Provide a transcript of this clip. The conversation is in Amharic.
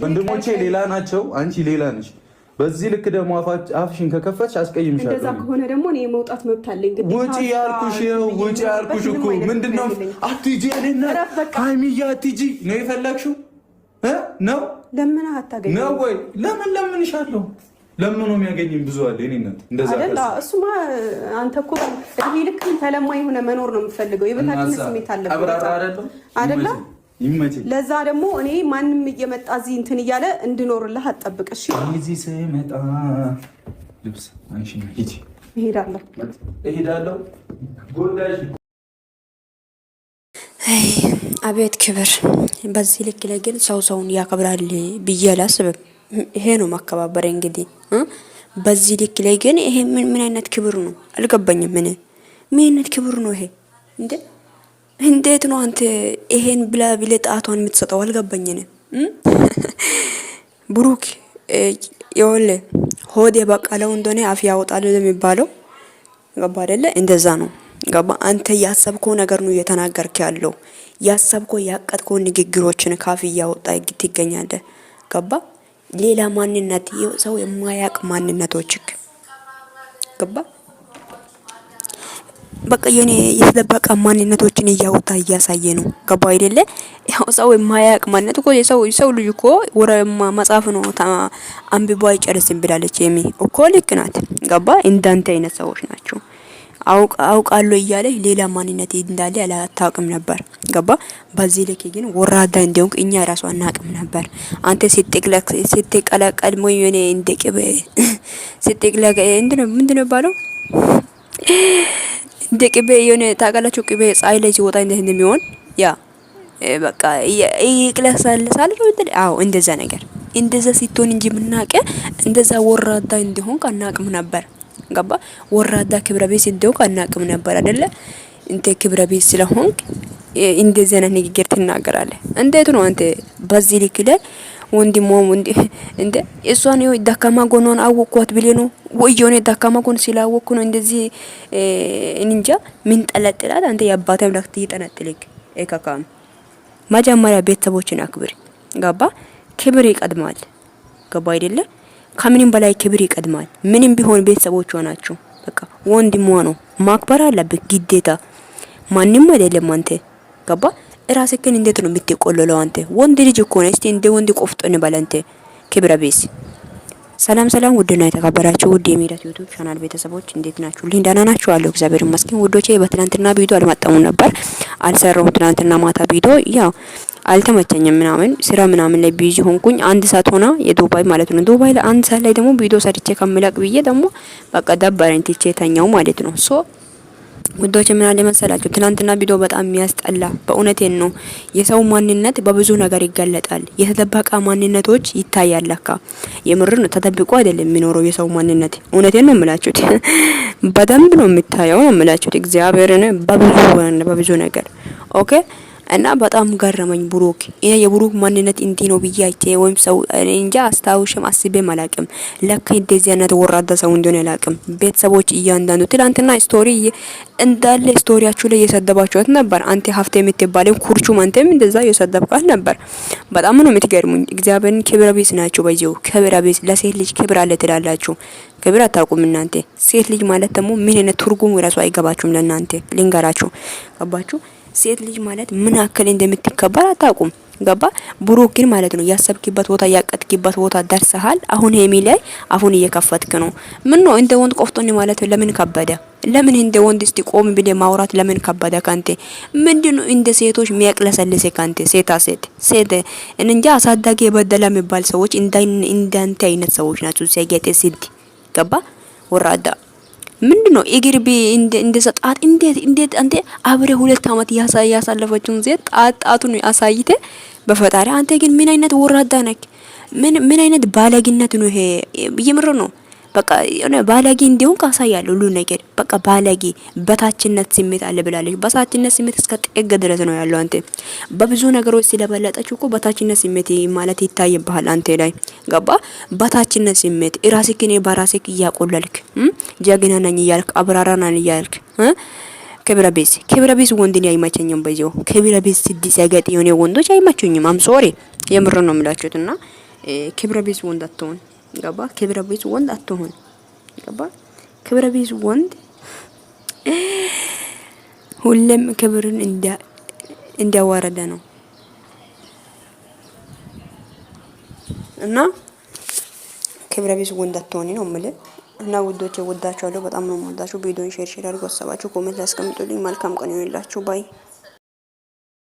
ወንድሞቼ ሌላ ናቸው፣ አንቺ ሌላ ነሽ። በዚህ ልክ ደግሞ አፍሽን ከከፈትሽ አስቀይምሻለሁ። እንደዛ ከሆነ ደግሞ እኔ መውጣት መብት አለኝ። ግዴታ ውጪ ያልኩሽ እኮ ምንድነው? አትሂጂ አለና ሃይሚዬ አትሂጂ ነው የፈለግሽው ነው? ለምን አታገኝ ነው ወይ? ለምንሻለሁ? ለምን ነው የሚያገኝም? ብዙ አለ እኔነት እንደዛ አይደል? እሱማ አንተ እኮ እድሜ ልክ ተለማኝ ሆነ መኖር ነው የምፈልገው። የበታችነት ስሜት አለበት አብራራ አይደል? ይመችኝ። ለዛ ደግሞ እኔ ማንም እየመጣ እዚህ እንትን እያለ እንድኖርልህ አትጠብቅ። እሺ እዚህ ስመጣ ልብስ አንቺ ሂጂ። እሄዳለሁ። ጎዳሽ። አቤት ክብር! በዚህ ልክ ላይ ግን ሰውን ያከብራል ብዬ አላስብም። ይሄ ነው ማከባበር እንግዲህ። በዚህ ልክ ላይ ግን ይሄ ምን አይነት ክብር ነው? አልገባኝም። ምን አይነት ክብር ነው ይሄ? እንዴት ነው አንተ ይሄን ብላ ጣቷን የምትሰጠው? አልገባኝም። ብሩክ ይወለ ሆድ የበቀለው እንደሆነ አፍ ያወጣል የሚባለው ገባ አይደለ? እንደዛ ነው ገባ። አንተ ያሰብከው ነገር ነው እየተናገርክ ያለው። ያሰብከው ያቀድከው ንግግሮችን ካፍ ያወጣ ትገኛለህ። ገባ? ሌላ ማንነት ሰው የማያቅ ማንነቶች ገባ። በቃ የኔ የተደበቀ ማንነቶችን እያወጣ እያሳየ ነው። ገባ አይደለ? ያው ሰው የማያቅ ማንነት እኮ ሰው ልጅ እኮ ወረ መጽሐፍ ነው አንብቦ አይጨርስም ብላለች የሚ እኮ ልክ ናት። ገባ? እንዳንተ አይነት ሰዎች ናቸው። አውቃለሁ እያለ ሌላ ማንነት እንዳለ አላታውቅም ነበር። ገባ? በዚህ ልክ ግን ወራዳ እንደሆንክ እኛ ራሱ አናውቅም ነበር። አንተ ስትቀላቀል ሞይ የኔ እንደቅበ ስትቀላቀ ምንድነው ባለው እንደቅበ የሆነ ታውቃላችሁ፣ ቅቤ ፀሐይ ላይ ሲወጣ እንደሚሆን ያ በቃ ይቅለሳልሳል ነው እንዴ? አዎ እንደዛ ነገር እንደዛ ሲቶን እንጂ ምናቀ እንደዛ ወራዳ እንደሆንክ አናውቅም ነበር። ገባ? ወራዳ ክብረ ቤት እንደው ካናቅም ነበር አይደለ? እንተ ክብረ ቤት ስለሆንክ እንደዚህ አይነት ንግግር ትናገራለህ። እንዴት ነው አንተ በዚህ ልክ ላይ ወንድሞ እንደ እሷን ደካማ ጎኗን አወቅኳት ብለህ ነው ወይ? የሆነ ደካማ ጎን ስላወቅኩ ነው እንደዚህ እንጃ ምን ጠለጥላት አንተ የአባተ ብለክት ይጠነጥልክ እካካም መጀመሪያ ቤተሰቦችን አክብር። ገባ? ክብር ይቀድማል። ገባ አይደለ? ከምንም በላይ ክብር ይቀድማል። ምንም ቢሆን ቤተሰቦቿ ናቸው። በቃ ወንድሟ ነው ማክበር አለበት ግዴታ። ማንንም አይደለም አንተ ገባ? ራስህን እንዴት ነው የምትቆለለው አንተ? ወንድ ልጅ እኮ ነህ። እስቲ እንደ ወንድ ቆፍጦን በል አንተ ክብረ ቢስ። ሰላም ውድና የተከበራችሁ ውድ የሚራት ዩቲዩብ ቻናል ቤተሰቦች እንዴት ናችሁ? ደህና ናችሁ? አለው እግዚአብሔር ይመስገን። ውዶቼ በትናንትና ቪዲዮ አልመጣሁም ነበር፣ አልሰራሁም። ትናንትና ማታ ቪዲዮ ያው አልተመቸኝም ምናምን ስራ ምናምን ላይ ቢዚ ሆንኩኝ። አንድ ሰዓት ሆና የዱባይ ማለት ነው። ዱባይ ላይ አንድ ሰዓት ላይ ደግሞ ቪዲዮ ሰርቼ ከምለቅ ብዬ ደግሞ በቃ ደበረኝ ትቼ ተኛው ማለት ነው። ውዶች ምን አለ መሰላችሁ፣ ትናንትና ቪዲዮ በጣም የሚያስጠላ በእውነቴን ነው። የሰው ማንነት በብዙ ነገር ይገለጣል። የተደበቀ ማንነቶች ይታያል። ለካ የምር ነው፣ ተደብቆ አይደለም የሚኖረው የሰው ማንነት። እውነቴን ነው የምላችሁት፣ በደንብ ነው የሚታየው ነው የምላችሁት። እግዚአብሔርን በብዙ ነገር ኦኬ። እና በጣም ገረመኝ ብሩክ። እኔ የብሩክ ማንነት እንዲ ነው ብያይቴ ወይም ሰው እንጃ አስታውሽም አስቤም አላቅም። ለካ እንደዚህ አይነት ወራዳ ሰው እንደሆነ አላቅም። ቤተሰቦች እያንዳንዱ ትላንትና ስቶሪ እንዳለ ስቶሪያችሁ ላይ እየሰደባችሁት ነበር። አንተ ሀፍቴ የምትባለው ኩርቹ አንተም እንደዛ እየሰደብካት ነበር። በጣም ነው የምትገርሙኝ። እግዚአብሔርን ክብረ ቢስ ናችሁ። በዚሁ ክብረ ቢስ። ለሴት ልጅ ክብር አለ ትላላችሁ፣ ክብር አታውቁም እናንተ። ሴት ልጅ ማለት ደግሞ ምን አይነት ትርጉም ራሱ አይገባችሁም። ለእናንተ ልንገራችሁ፣ ገባችሁ? ሴት ልጅ ማለት ምን አከለ እንደምትከበር አታውቁም። ገባ? ብሩክ ግን ማለት ነው ያሰብክበት ቦታ ያቀጥክበት ቦታ ደርሰሃል። አሁን ሄሚ ላይ አሁን እየከፈትክ ነው። ምን ነው እንደ ወንድ ቆፍጦኝ ማለት ለምን ከበደ? ለምን እንደ ወንድ እስቲ ቆም ብለ ማውራት ለምን ከበደ ካንተ? ምንድነው እንደ ሴቶች የሚያቅለሰልስ ካንተ? ሴት እንጃ አሳዳጊ የበደለ የሚባል ሰዎች እንዳንተ አይነት ሰዎች ናቸው። ሲያገጤ ሲድ ገባ? ወራዳ ምንድነው እግርቢ እንደ ሰጣት እንዴት አንተ አብረ 2 አመት ያሳለፈችውን ሴት ጣቱን አሳይተ በፈጣሪ አንተ ግን ምን አይነት ወራዳ ነክ? ምን አይነት ባለጊነት ነው ይሄ? ይምር ነው በቃ የሆነ ባለጊ እንዲሆን ካሳያለሁ ሁሉ ነገር በቃ ባለጊ በታችነት ስሜት አለ ብላለች። በታችነት ስሜት እስከ ጥግ ድረስ ነው ያለው። አንተ በብዙ ነገሮች ስለበለጠችው እኮ በታችነት ስሜት ማለት ይታየብሃል አንተ ላይ ገባ? በታችነት ስሜት ራስህን በራስህ እያቆለልክ ጀግና ነኝ እያልክ አብራራ ነኝ እያልክ ክብረ ቢስ ወንድን አይመቸኝም። በዚሁ ክብረ ቢስ ስድስት ያገጥ የሆነ ወንዶች አይመቸኝም። አም ሶሪ የምር ነው የምላችሁትና ክብረ ቢስ ወንድ አትሆን ገባ? ክብረ ቢስ ወንድ አትሆን ገባ? ክብረ ቢስ ወንድ ሁሌም ክብርን እንዲያዋረደ ነው እና ክብረ ቢስ ወንድ አትሆን ነው የምልህ። እና ውዶቼ ወዳችኋለሁ፣ በጣም ነው የምወዳችሁ። ቪዲዮን ሼር አድርጉ፣ ሀሳባችሁ ኮሜንት ላይ አስቀምጡልኝ። መልካም ቀን ይሁንላችሁ ባይ